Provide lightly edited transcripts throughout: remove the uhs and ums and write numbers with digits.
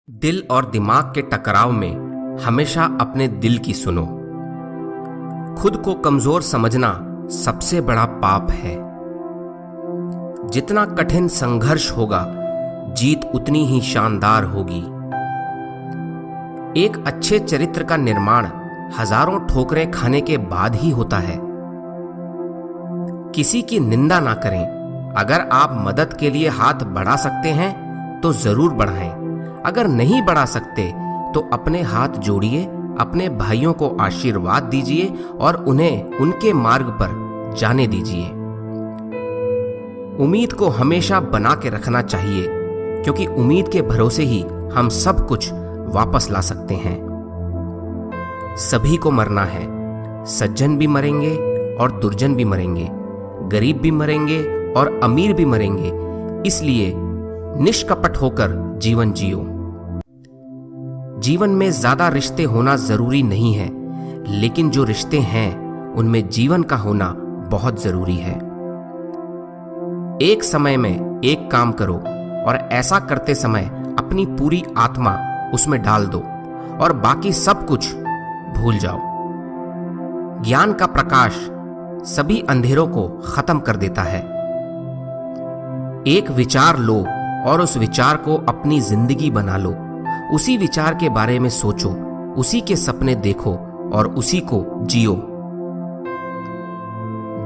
दिल और दिमाग के टकराव में हमेशा अपने दिल की सुनो। खुद को कमजोर समझना सबसे बड़ा पाप है। जितना कठिन संघर्ष होगा, जीत उतनी ही शानदार होगी। एक अच्छे चरित्र का निर्माण हजारों ठोकरें खाने के बाद ही होता है। किसी की निंदा ना करें। अगर आप मदद के लिए हाथ बढ़ा सकते हैं तो जरूर बढ़ाएं। अगर नहीं बढ़ा सकते तो अपने हाथ जोड़िए, अपने भाइयों को आशीर्वाद दीजिए और उन्हें उनके मार्ग पर जाने दीजिए। उम्मीद को हमेशा बना के रखना चाहिए, क्योंकि उम्मीद के भरोसे ही हम सब कुछ वापस ला सकते हैं। सभी को मरना है। सज्जन भी मरेंगे और दुर्जन भी मरेंगे, गरीब भी मरेंगे और अमीर भी मरेंगे। इसलिए निष्कपट होकर जीवन जियो। जीवन में ज्यादा रिश्ते होना जरूरी नहीं है, लेकिन जो रिश्ते हैं उनमें जीवन का होना बहुत जरूरी है। एक समय में एक काम करो और ऐसा करते समय अपनी पूरी आत्मा उसमें डाल दो और बाकी सब कुछ भूल जाओ। ज्ञान का प्रकाश सभी अंधेरों को खत्म कर देता है। एक विचार लो और उस विचार को अपनी जिंदगी बना लो। उसी विचार के बारे में सोचो, उसी के सपने देखो और उसी को जियो।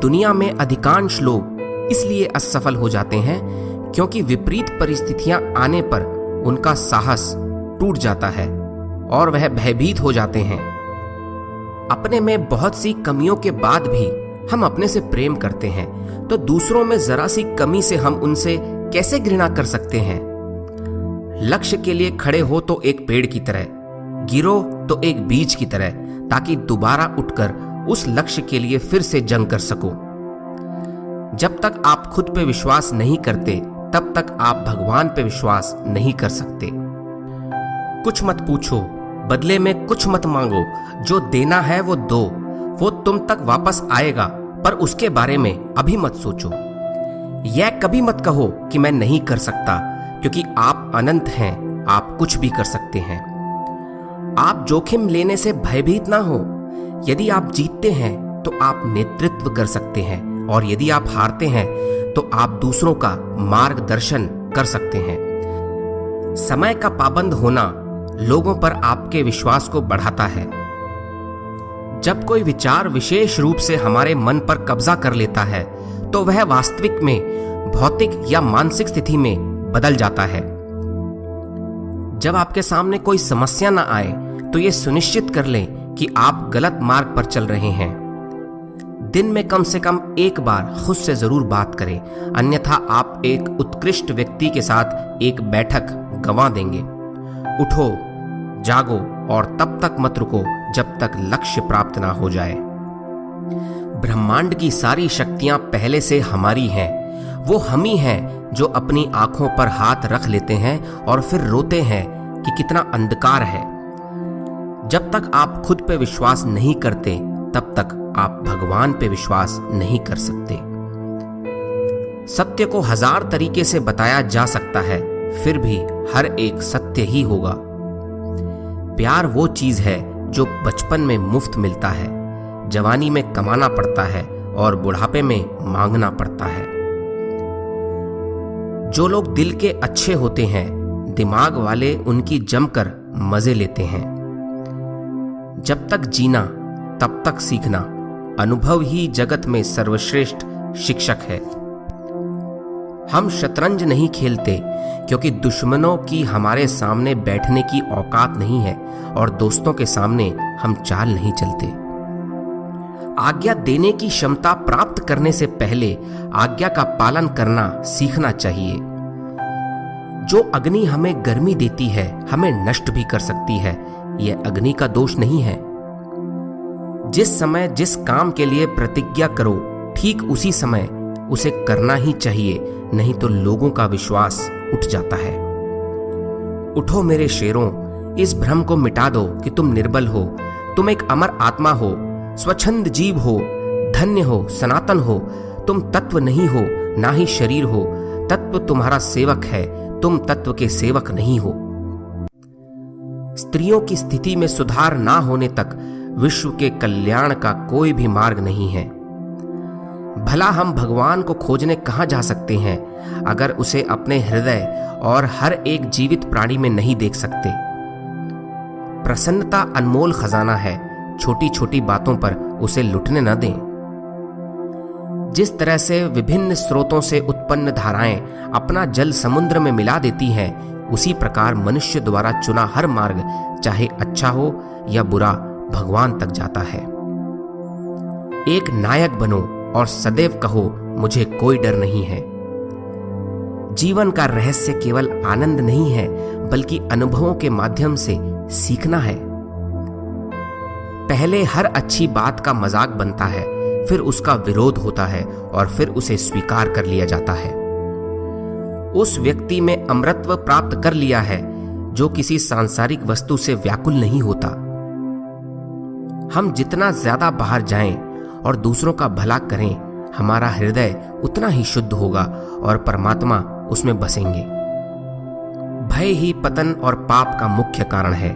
दुनिया में अधिकांश लोग इसलिए असफल हो जाते हैं क्योंकि विपरीत परिस्थितियां आने पर उनका साहस टूट जाता है और वह भयभीत हो जाते हैं। अपने में बहुत सी कमियों के बाद भी हम अपने से प्रेम करते हैं, तो दूसरों में जरा सी कमी से हम उनसे कैसे घृणा कर सकते हैं। लक्ष्य के लिए खड़े हो तो एक पेड़ की तरह, गिरो तो एक बीज की तरह, ताकि दोबारा उठकर उस लक्ष्य के लिए फिर से जंग कर सको। जब तक आप खुद पे विश्वास नहीं करते, तब तक आप भगवान पे विश्वास नहीं कर सकते। कुछ मत पूछो, बदले में कुछ मत मांगो। जो देना है वो दो, वो तुम तक वापस आएगा, पर उसके बारे में अभी मत सोचो। यह कभी मत कहो कि मैं नहीं कर सकता, क्योंकि आप अनंत हैं, आप कुछ भी कर सकते हैं। आप जोखिम लेने से भयभीत ना हो। यदि आप जीतते हैं तो आप नेतृत्व कर सकते हैं, और यदि आप हारते हैं तो आप दूसरों का मार्गदर्शन कर सकते हैं। समय का पाबंद होना लोगों पर आपके विश्वास को बढ़ाता है। जब कोई विचार विशेष रूप से हमारे मन पर कब्जा कर लेता है, तो वह वास्तविक में भौतिक या मानसिक स्थिति में बदल जाता है। जब आपके सामने कोई समस्या ना आए, तो यह सुनिश्चित कर लें कि आप गलत मार्ग पर चल रहे हैं। दिन में कम से कम एक बार खुद से जरूर बात करें, अन्यथा आप एक उत्कृष्ट व्यक्ति के साथ एक बैठक गंवा देंगे। उठो, जागो और तब तक मत रुको जब तक लक्ष्य प्राप्त ना हो जाए। ब्रह्मांड की सारी शक्तियां पहले से हमारी हैं। वो हम ही हैं जो अपनी आंखों पर हाथ रख लेते हैं और फिर रोते हैं कि कितना अंधकार है। जब तक आप खुद पे विश्वास नहीं करते, तब तक आप भगवान पे विश्वास नहीं कर सकते। सत्य को 1000 तरीके से बताया जा सकता है, फिर भी हर एक सत्य ही होगा। प्यार वो चीज है जो बचपन में मुफ्त मिलता है, जवानी में कमाना पड़ता है और बुढ़ापे में मांगना पड़ता है। जो लोग दिल के अच्छे होते हैं, दिमाग वाले उनकी जमकर मजे लेते हैं। जब तक जीना तब तक सीखना। अनुभव ही जगत में सर्वश्रेष्ठ शिक्षक है। हम शतरंज नहीं खेलते क्योंकि दुश्मनों की हमारे सामने बैठने की औकात नहीं है, और दोस्तों के सामने हम चाल नहीं चलते। आज्ञा देने की क्षमता प्राप्त करने से पहले आज्ञा का पालन करना सीखना चाहिए। जो अग्नि हमें गर्मी देती है, हमें नष्ट भी कर सकती है। यह अग्नि का दोष नहीं है। जिस समय जिस काम के लिए प्रतिज्ञा करो, ठीक उसी समय उसे करना ही चाहिए, नहीं तो लोगों का विश्वास उठ जाता है। उठो मेरे शेरों, इस भ्रम को मिटा दो कि तुम निर्बल हो। तुम एक अमर आत्मा हो, स्वच्छंद जीव हो, धन्य हो, सनातन हो। तुम तत्व नहीं हो, ना ही शरीर हो। तत्व तुम्हारा सेवक है, तुम तत्व के सेवक नहीं हो। स्त्रियों की स्थिति में सुधार ना होने तक विश्व के कल्याण का कोई भी मार्ग नहीं है। भला हम भगवान को खोजने कहां जा सकते हैं अगर उसे अपने हृदय और हर एक जीवित प्राणी में नहीं देख सकते। प्रसन्नता अनमोल खजाना है, छोटी छोटी बातों पर उसे लुटने न दें। जिस तरह से विभिन्न स्रोतों से उत्पन्न धाराएं अपना जल समुद्र में मिला देती हैं, उसी प्रकार मनुष्य द्वारा चुना हर मार्ग, चाहे अच्छा हो या बुरा, भगवान तक जाता है। एक नायक बनो और सदैव कहो, मुझे कोई डर नहीं है। जीवन का रहस्य केवल आनंद नहीं है, बल्कि अनुभवों के माध्यम से सीखना है। पहले हर अच्छी बात का मजाक बनता है, फिर उसका विरोध होता है और फिर उसे स्वीकार कर लिया जाता है। उस व्यक्ति में अमरत्व प्राप्त कर लिया है जो किसी सांसारिक वस्तु से व्याकुल नहीं होता। हम जितना ज्यादा बाहर जाएं और दूसरों का भला करें, हमारा हृदय उतना ही शुद्ध होगा और परमात्मा उसमें बसेंगे। भय ही पतन और पाप का मुख्य कारण है।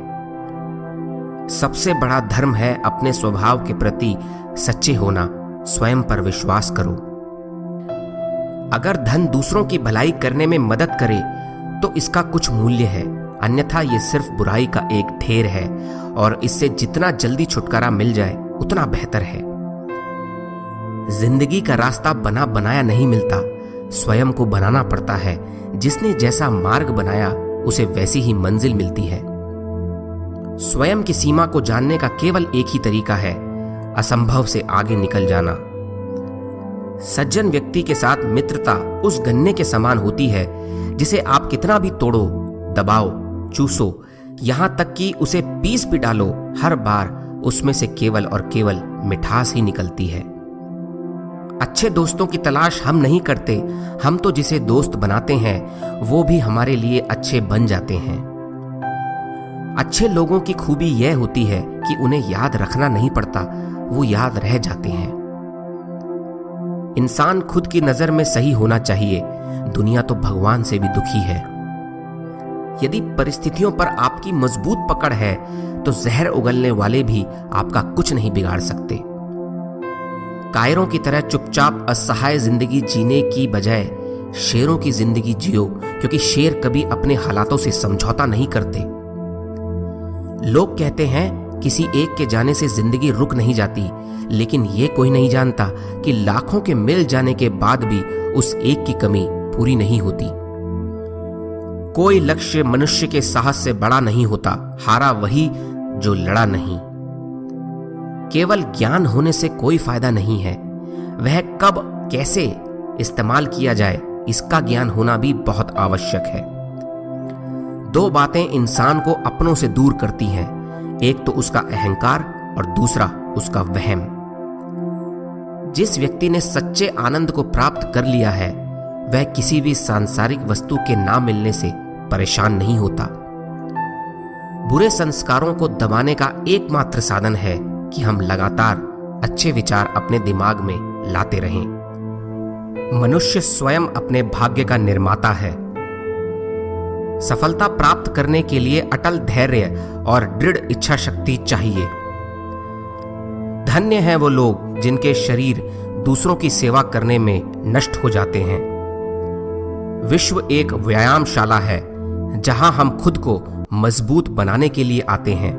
सबसे बड़ा धर्म है अपने स्वभाव के प्रति सच्चे होना, स्वयं पर विश्वास करो। अगर धन दूसरों की भलाई करने में मदद करे तो इसका कुछ मूल्य है, अन्यथा ये सिर्फ बुराई का एक ढेर है और इससे जितना जल्दी छुटकारा मिल जाए उतना बेहतर है। जिंदगी का रास्ता बना बनाया नहीं मिलता, स्वयं को बनाना पड़ता है। जिसने जैसा मार्ग बनाया उसे वैसी ही मंजिल मिलती है। स्वयं की सीमा को जानने का केवल एक ही तरीका है, असंभव से आगे निकल जाना। सज्जन व्यक्ति के साथ मित्रता उस गन्ने के समान होती है जिसे आप कितना भी तोड़ो, दबाओ, चूसो, यहां तक कि उसे पीस भी डालो, हर बार उसमें से केवल और केवल मिठास ही निकलती है। अच्छे दोस्तों की तलाश हम नहीं करते, हम तो जिसे दोस्त बनाते हैं वो भी हमारे लिए अच्छे बन जाते हैं। अच्छे लोगों की खूबी यह होती है कि उन्हें याद रखना नहीं पड़ता, वो याद रह जाते हैं। इंसान खुद की नजर में सही होना चाहिए, दुनिया तो भगवान से भी दुखी है। यदि परिस्थितियों पर आपकी मजबूत पकड़ है तो जहर उगलने वाले भी आपका कुछ नहीं बिगाड़ सकते। कायरों की तरह चुपचाप असहाय जिंदगी जीने की बजाय शेरों की जिंदगी जियो, क्योंकि शेर कभी अपने हालातों से समझौता नहीं करते। लोग कहते हैं किसी एक के जाने से जिंदगी रुक नहीं जाती, लेकिन ये कोई नहीं जानता कि लाखों के मिल जाने के बाद भी उस एक की कमी पूरी नहीं होती। कोई लक्ष्य मनुष्य के साहस से बड़ा नहीं होता, हारा वही जो लड़ा नहीं। केवल ज्ञान होने से कोई फायदा नहीं है, वह कब कैसे इस्तेमाल किया जाए इसका ज्ञान होना भी बहुत आवश्यक है। दो बातें इंसान को अपनों से दूर करती हैं, एक तो उसका अहंकार और दूसरा उसका वहम। जिस व्यक्ति ने सच्चे आनंद को प्राप्त कर लिया है वह किसी भी सांसारिक वस्तु के ना मिलने से परेशान नहीं होता। बुरे संस्कारों को दबाने का एकमात्र साधन है कि हम लगातार अच्छे विचार अपने दिमाग में लाते रहें। मनुष्य स्वयं अपने भाग्य का निर्माता है। सफलता प्राप्त करने के लिए अटल धैर्य और दृढ़ इच्छा शक्ति चाहिए। धन्य हैं वो लोग जिनके शरीर दूसरों की सेवा करने में नष्ट हो जाते हैं। विश्व एक व्यायामशाला है जहां हम खुद को मजबूत बनाने के लिए आते हैं।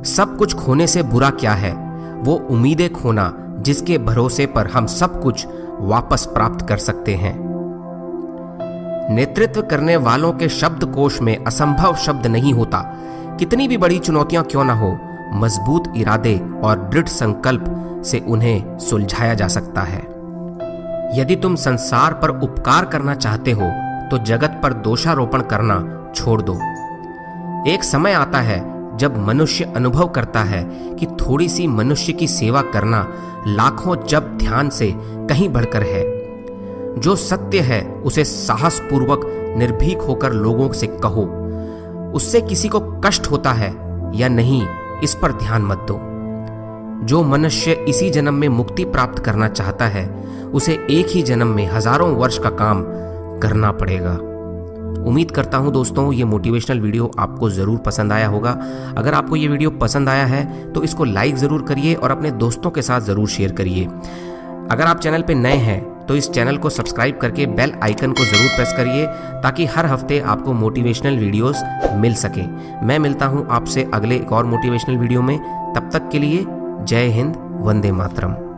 सब कुछ खोने से बुरा क्या है, वो उम्मीदें खोना जिसके भरोसे पर हम सब कुछ वापस प्राप्त कर सकते हैं। नेतृत्व करने वालों के शब्दकोश में असंभव शब्द नहीं होता। कितनी भी बड़ी चुनौतियां क्यों ना हो, मजबूत इरादे और दृढ़ संकल्प से उन्हें सुलझाया जा सकता है। यदि तुम संसार पर उपकार करना चाहते हो तो जगत पर दोषारोपण करना छोड़ दो। एक समय आता है जब मनुष्य अनुभव करता है कि थोड़ी सी मनुष्य की सेवा करना लाखों जप ध्यान से कहीं बढ़कर है। जो सत्य है उसे साहस पूर्वक निर्भीक होकर लोगों से कहो। उससे किसी को कष्ट होता है या नहीं, इस पर ध्यान मत दो। जो मनुष्य इसी जन्म में मुक्ति प्राप्त करना चाहता है उसे एक ही जन्म में हजारों वर्ष का काम करना पड़ेगा। उम्मीद करता हूं दोस्तों ये मोटिवेशनल वीडियो आपको ज़रूर पसंद आया होगा। अगर आपको ये वीडियो पसंद आया है तो इसको लाइक ज़रूर करिए और अपने दोस्तों के साथ ज़रूर शेयर करिए। अगर आप चैनल पे नए हैं तो इस चैनल को सब्सक्राइब करके बेल आइकन को ज़रूर प्रेस करिए ताकि हर हफ्ते आपको मोटिवेशनल वीडियोस मिल सके। मैं मिलता हूं आपसे अगले एक और मोटिवेशनल वीडियो में। तब तक के लिए जय हिंद, वंदे मातरम।